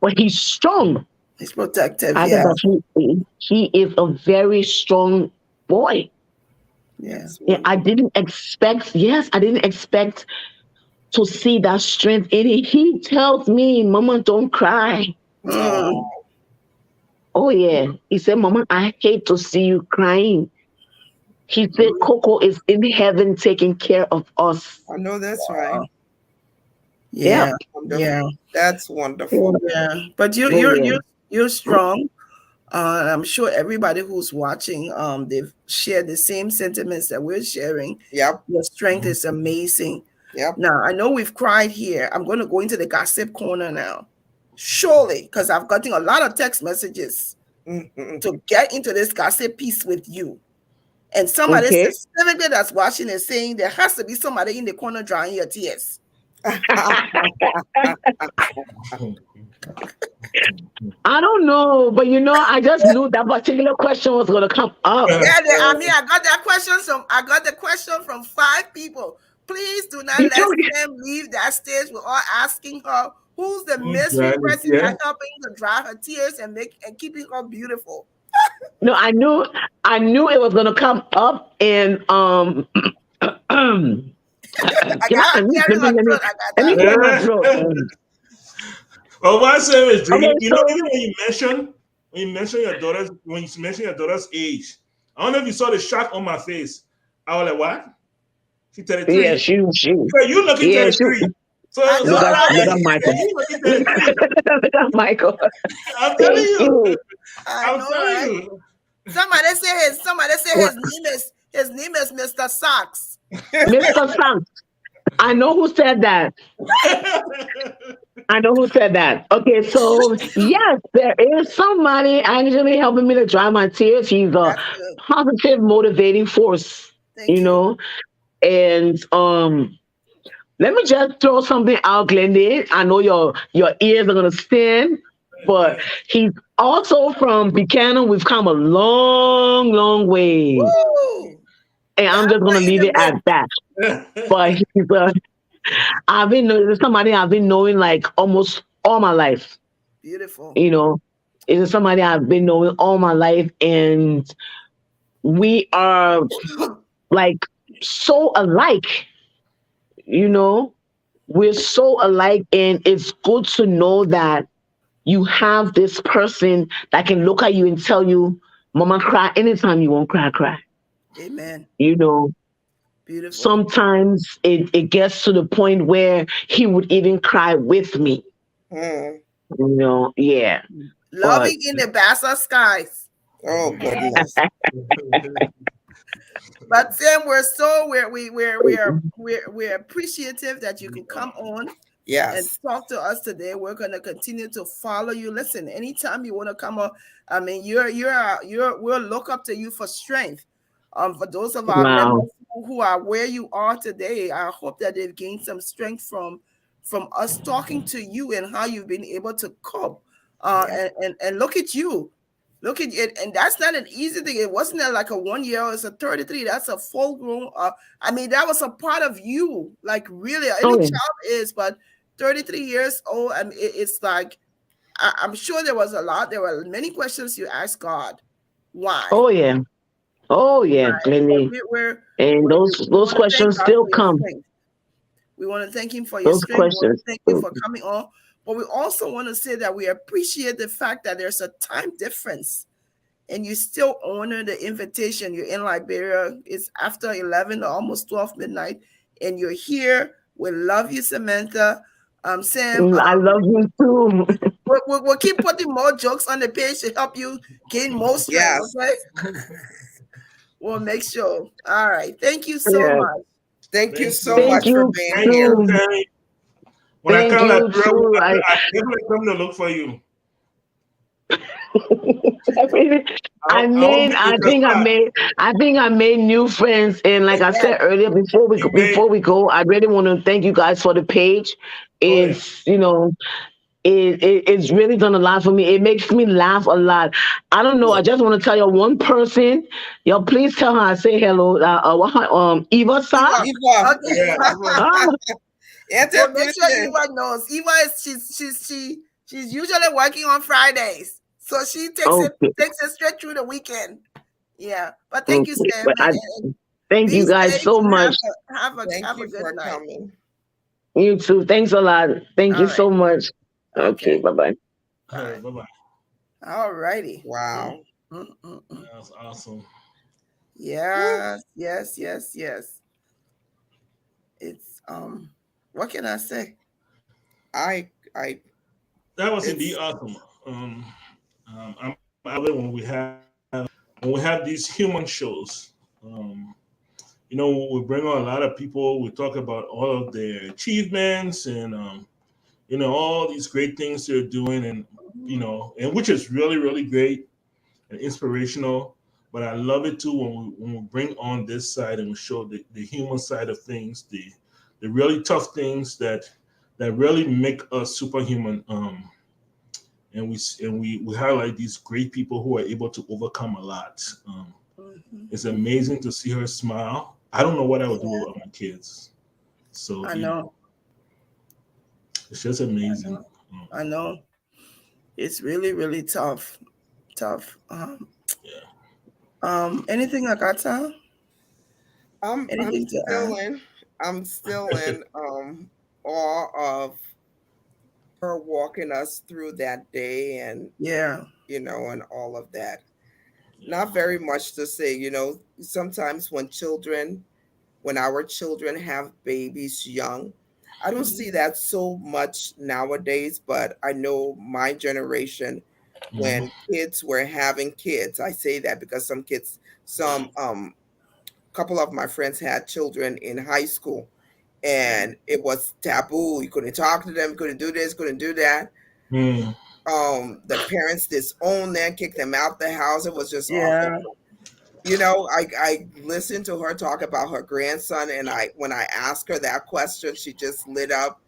but he's strong. He's protective. I think Yeah. that he is a very strong boy. Yeah. That's And I wonderful. didn't expect, yes, I didn't expect to see that strength in it. He tells me, Mama, don't cry. Mm, Oh, Oh, yeah. He said, Mama, I hate to see you crying. He said, really? Coco is in heaven taking care of us. I know that's right. yeah. Yep. Yeah. Wonderful. That's wonderful. Yeah. Yeah. But you Oh, you're yeah. you're you're strong. I'm sure everybody who's watching, they've shared the same sentiments that we're sharing. Yep. Your strength is amazing. Yep. Now, I know we've cried here. I'm going to go into the gossip corner now. Surely, because I've gotten a lot of text messages Mhm. to get into this gossip piece with you. And somebody Okay. specifically that's watching is saying there has to be somebody in the corner drying your tears. I don't know, but I just knew that particular question was going to come up. Yeah, I mean, I got the question from 5 people. Please do not You let told me. Sam leave that stage without asking her who's the Who's mystery driving person that here? helping to dry her tears and keeping her beautiful. No, I knew it was going to come up, and I can got her I clearing her throat. I got let me that. clear my Yeah. throat. But one Sam is Okay, drinking. so Even when you mention your daughter's age, I don't know if you saw the shock on my face. I was like, what? She yeah, 33. she, So you looking yeah, she. 33. I So know, Look right? at Michael. you looking Look 33. at Michael. I'm telling Thank you. you. I I'm know, telling right? you. Somebody say What, his name is Mr. Socks. Mr. Sam? I know who said that. I know who said that. Okay, so yes, there is somebody actually helping me to dry my tears. He's a That's good. positive, motivating force, you Thank you. know. And let me just throw something out, Glendale. I know your ears are gonna spin, but he's also from Buchanan. We've come a long, long way, Woo! and I'm That's just gonna in leave the it at mix. that. But I've been knowing somebody I've been knowing like almost all my life. Beautiful. You know, it's somebody I've been knowing all my life, and we are like so alike. You know, we're so alike, and it's good to know that you have this person that can look at you and tell you, Mama, cry anytime you won't cry, cry. Amen. You know, Beautiful. sometimes it gets to the point where he would even cry with me. Mm. Yeah. But Loving in the Bassa skies. Oh goodness. But Sam, we're appreciative that you can come on and Yes. talk to us today. We're going to continue to follow you. Listen, anytime you want to come on, I mean, we'll look up to you for strength. For those of our wow. members who are where you are today, I hope that they've gained some strength from us talking to you and how you've been able to cope. Yeah. And look at you. Look at it, and that's not an easy thing. It wasn't like a 1 year, it's a 33. That's a full grown. I mean, that was a part of you, like really, any Oh yeah. child is, but 33 years old, and it's like I'm sure there were many questions you asked God. Why? Oh yeah. Oh yeah, Right. But Glenny. And we those want to thank questions God still for your come. strength. We want to thank Him for your Those strength. We want questions. to thank you for coming on. But we also want to say that we appreciate the fact that there's a time difference and you still honor the invitation. You're in Liberia. It's after 11 or almost 12 midnight, and you're here. We love you, Samantha. Sam, I love you too. we'll keep putting more jokes on the page to help you gain more strength, Yes. okay? We'll make sure. All right. Thank you so Yeah. much. Thank you Thank so you. Thank much for you being Thank you, here. too. Sammy. When I Thank come to you Liberia, too. I definitely come to look for you. I mean, I I hope made. you I get your think I spot. made. I think I made new friends. And like I Yes. said earlier, You may. before we go, I really want to thank you guys for the page. Oh yeah. It's it's really done a lot for me. It makes me laugh a lot. I don't know. Yeah. I just want to tell you one person. Yo, please tell her I say hello. Eva Sa. Eva. Eva. Okay. Yeah. Eva. Ah, Well, make sure Antibusiness. Eva knows. Eva is she's usually working on Fridays, so she okay, takes it straight through the weekend. Yeah, but thank you, okay. Sam, But I and thank be you guys safe so and much. Thank have a you good for night. coming. You too. Thanks a lot. Thank All you right. so much. Okay. Okay. Bye bye. All Bye. right. Bye bye. All righty. Mm, Wow. mm. That's awesome. Whew. Yes. Yes. Yes. Yes. It's What can I say? I That was indeed it's awesome. I'm I love it when we have these human shows. Um, we bring on a lot of people. We talk about all of their achievements and all these great things they're doing, and Mhm. and which is really really great and inspirational. But I love it too when we bring on this side and we show the human side of things, the really tough things that really make us superhuman. And we highlight these great people who are able to overcome a lot. Mhm. It's Mhm. amazing to see her smile. I don't know what I would do Yeah, without my kids. So I know. it's just I amazing. know. Um, I know. It's really, really tough. Tough. yeah. Anything I got time? I'm Anything to still add? in I'm still in awe of her walking us through that day, and Yeah. and all of that. Not Yeah. very much to say. Sometimes when our children have babies young, I don't see Mhm. that so much nowadays, but I know my generation, Hmm. when kids were having kids, I say that because some couple of my friends had children in high school, and it was taboo. You couldn't talk to them, couldn't do this, couldn't do that. Mm. The parents disowned them, kicked them out the house. It was just awful. Yeah. I listened to her talk about her grandson, and when I asked her that question, she just lit up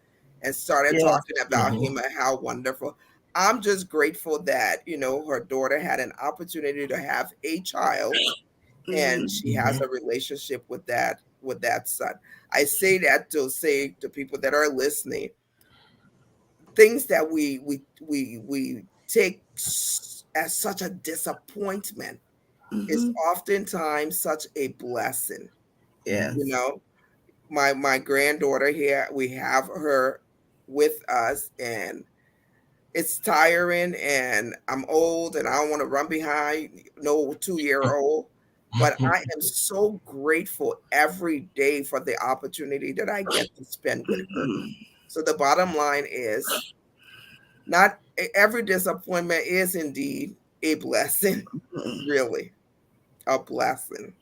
and started Yes. talking about Hmm. him and how wonderful. I'm just grateful that her daughter had an opportunity to have a child, and Hmm. she has Hmm. a relationship with that son. I say that to say to people that are listening, things that we take as such a disappointment is Hmm. oftentimes such a blessing. You Yes. know, my granddaughter here, we have her with us, and it's tiring, and I'm old and I don't want to run behind no 2-year old. But I am so grateful every day for the opportunity that I get to spend with her. Hmm. So the bottom line is, not every disappointment is indeed a blessing, really a blessing.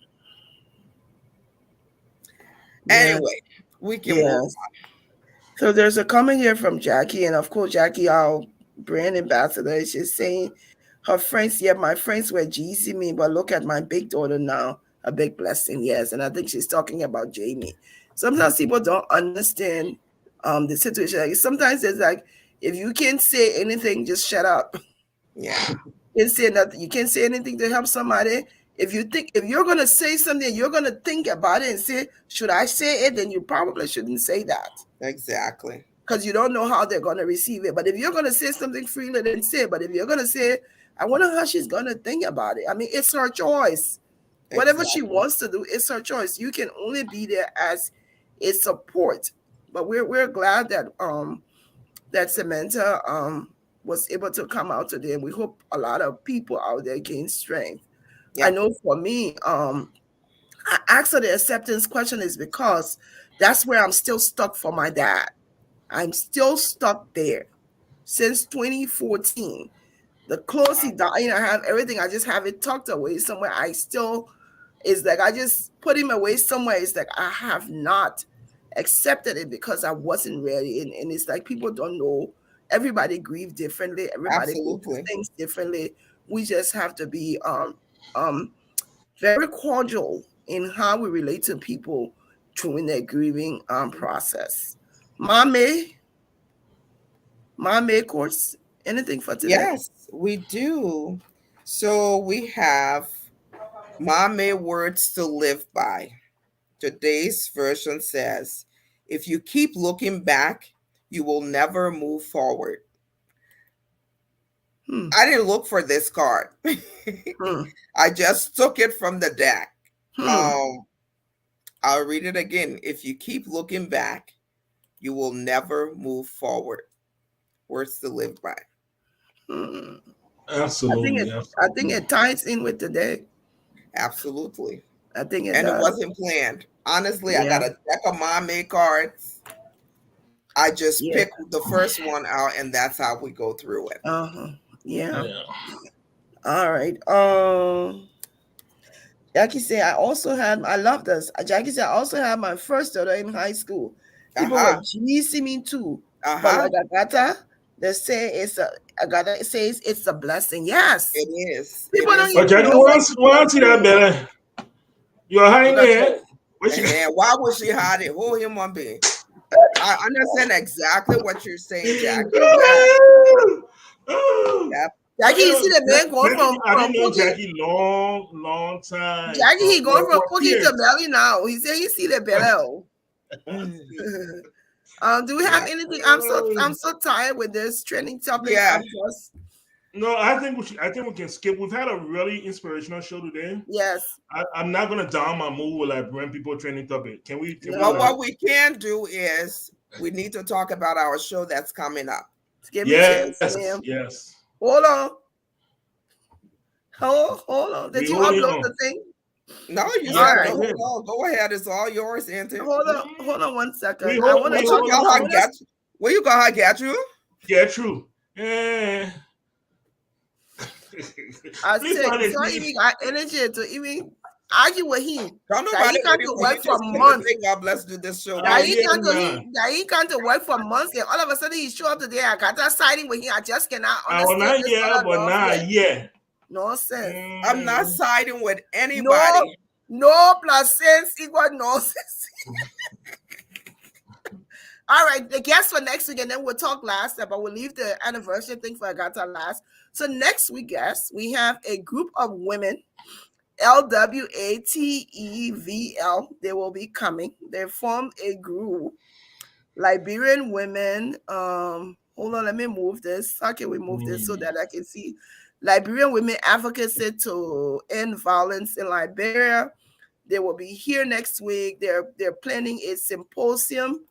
Yeah. Anyway, we can move. Yes. So there's a comment here from Jackie, and of course, Jackie, our brand ambassador, she's saying her friends, yeah, my friends were jeezing me, but look at my big daughter now, a big blessing, yes. And I think she's talking about Jamie. Sometimes people don't understand the situation. Like sometimes it's like if you can't say anything, just shut up. Yeah, You can't say nothing. You can't say anything to help somebody. If you're gonna say something, you're gonna think about it and say, should I say it? Then you probably shouldn't say that exactly. because you don't know how they're going to receive it. But if you're going to say something freely, then say it. But if you're going to say, I wonder how she's going to think about it. I mean, it's her choice. Whatever she Exactly. wants to do, it's her choice. You can only be there as a support. But we're glad that Samantha was able to come out today. And we hope a lot of people out there gain strength. I Yeah, know for me, I asked her the acceptance question is because that's where I'm still stuck for my dad. I'm still stuck there since 2014. The clothes he died, I have everything. I just have it tucked away somewhere. I still, it's like I just put him away somewhere. It's like I have not accepted it because I wasn't ready. And it's like people don't know everybody grieve differently, everybody go through Absolutely. things differently. We just have to be um very cordial in how we relate to people during their grieving process. Mame, Mame course, anything for today? Yes, we do. So we have Mame words to live by. Today's version says, if you keep looking back, you will never move forward. Hmm. I didn't look for this card. Hmm. I just took it from the deck. Hmm. Um, I'll read it again. If you keep looking back, you will never move forward. Words to live by. Hmm. I think it Absolutely, I think absolutely. it ties in with today. Absolutely. I think it And it does. wasn't planned. Honestly, I got Yeah. a deck of Mame cards. I just Yeah. picked the first one out, and that's how we go through it. Uh-huh. Yeah. Yeah. All right. Jackie said I also had I love this. Jackie said I also had my first daughter in high school. People were Uh-huh. jeezing me too. But Uh-huh. like Agatha, they say Agatha says it's a blessing. Yes. It is. It People don't is a But even Jackie, know what blessing. once see that belly, you're hiding Because there. What she? and why would she hide it? Who him on be? I understand exactly what you're saying, Jackie. Yes. Yep. So Jackie, you see the man going Jackie, I from didn't know cooking. Jackie long time Jackie, he going from for cooking to years. belly now. He said he see the belly. Do we have Yeah. anything? I'm so tired with this trending topics. Yeah. I'm just No, I think I think we can skip. We've had a really inspirational show today. yes. I'm not gonna down my mood with like when people trending topic. Can we But No. like what we can do is we need to talk about our show that's coming up. Give me chance, yes, ma'am. yes. Hold on. Hold on. We Did you holding upload on. the thing? No, you All Yes, said I to right. did. hold on. Go ahead. It's all yours, Auntie. Hold on one We second. I hold want to we What talk. you holding call I her on. want to get? What you call her get you? Get true. Yeah. I Please said find it's it, not please. even got energy to even argue with him. Don't That nobody he can't to ready for work you. for Just keep the months. thing up. Let's do this show. I That Go. he hear can't you to now. he that he can't to work for months. And all of a sudden he show up today. I got that siding with him. I just cannot I will understand not this yet, other but love now yet. yeah. Nonsense. I'm not Mm. siding with No, anybody. no plus sense equal nonsense. All right, the guest for next week, and then we'll talk last, but we'll leave the anniversary thing for Agatha last. So next week, guys, we have a group of women, LWATEVL. They will be coming. They form a group, Liberian women. Hold on, let me move this. How can we move this so Mm. that I can see? Liberian women advocacy to end violence in Liberia. They will be here next week. They're planning a symposium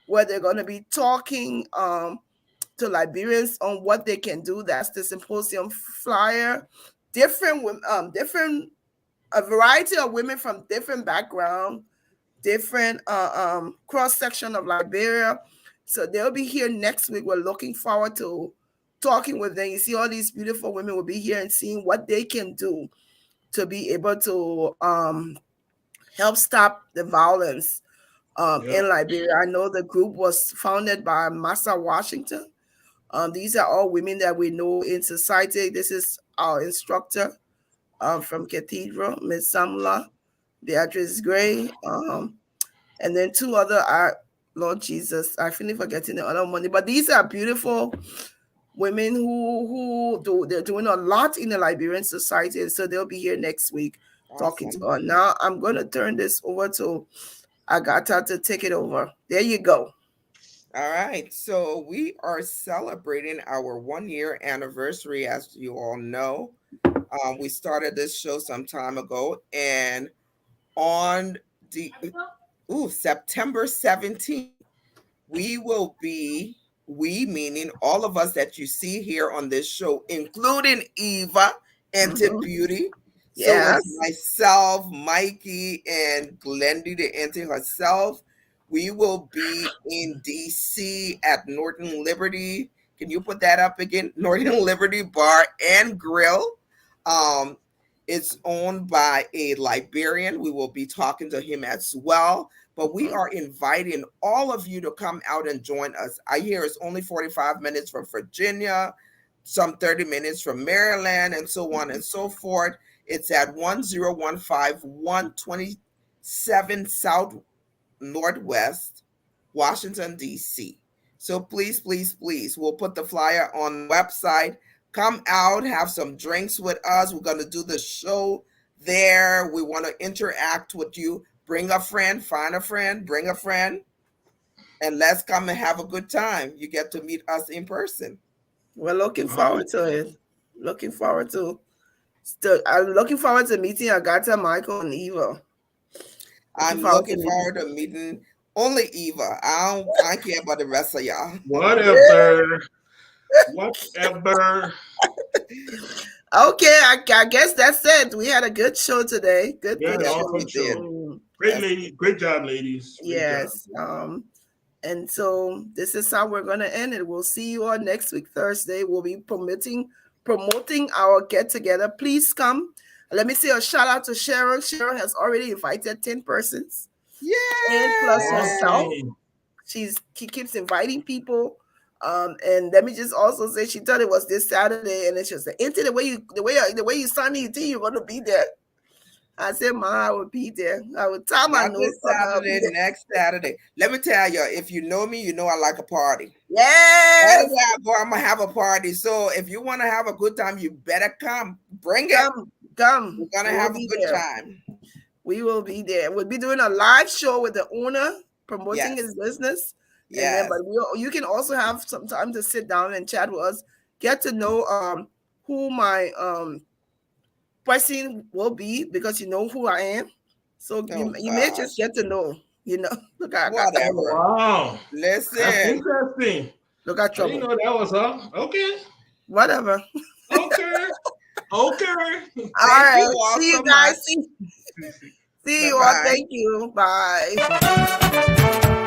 where they're going to be talking to Liberians on what they can do. That's the symposium flyer. Different a variety of women from different background, different cross section of Liberia. So they'll be here next week. We're looking forward to talking with them. You see, all these beautiful women will be here and seeing what they can do to be able to help stop the violence Yep. in Liberia. I know the group was founded by Massa Washington. These are all women that we know in society. This is our instructor from Cathedral, Miss Samla, Beatrice Gray, and then two other Lord Jesus, I feel forgetting the other money. But these are beautiful women who do they're doing a lot in the Liberian society, and so they'll be here next week talking to Awesome. her. Now I'm going to turn this over to Agatha to take it over. There you go. All right. So we are celebrating our 1 year anniversary, as you all know. We started this show some time ago, and on the September 17th, we will be, we meaning all of us that you see here on this show, including Eva and Mm-hmm. Beauty. So it's Yes. myself, Mikey, and Glendy, the auntie herself. We will be in DC at Norton Liberty. Can you put that up again? Norton Liberty Bar and Grill. Um, it's owned by a Liberian. We will be talking to him as well. but we are inviting all of you to come out and join us. I hear it's only 45 minutes from Virginia, some 30 minutes from Maryland, and so on and so forth. It's at 1015 127 South Northwest, Washington, D.C. So please, please, please, we'll put the flyer on the website. Come out, have some drinks with us. We're going to do the show there. We want to interact with you. Bring a friend, find a friend, bring a friend, and let's come and have a good time. You get to meet us in person. We're looking forward to it. Looking forward to. I'm looking forward to meeting Agatha, Michael, and Eva. I'm looking forward to meeting only Eva. I don't care about the rest of y'all. Whatever. Whatever. Okay, I guess that's it. We had a good show today. Good Awesome show. show. Great lady. Great job, ladies. Great yes. Job. And so this is how we're gonna end it. We'll see you all next week, Thursday. We'll be promoting our get together. Please come. Let me say a shout out to Cheryl. Cheryl has already invited 10 persons. Yeah. And plus herself. She keeps inviting people. And let me just also say she thought it was this Saturday, and it's just into the way you sign your team, you're gonna be there. I said, Ma, I will be there. I will tell my notes. Saturday, next Saturday. Let me tell you, if you know me, you know I like a party. Yes. Everywhere I go, I'm gonna have a party. So if you want to have a good time, you better come. Bring it. Come. We're gonna have a good time. We will be there. We'll be doing a live show with the owner promoting his business. Yeah. But you can also have some time to sit down and chat with us. Get to know who my person will be, because you know who I am. So you may just get to know. Look at whatever. Wow. Listen. That's interesting. Look at trouble. I didn't know that was up. Okay. Whatever. Okay. All right. See you guys. See you all. Thank you. Bye.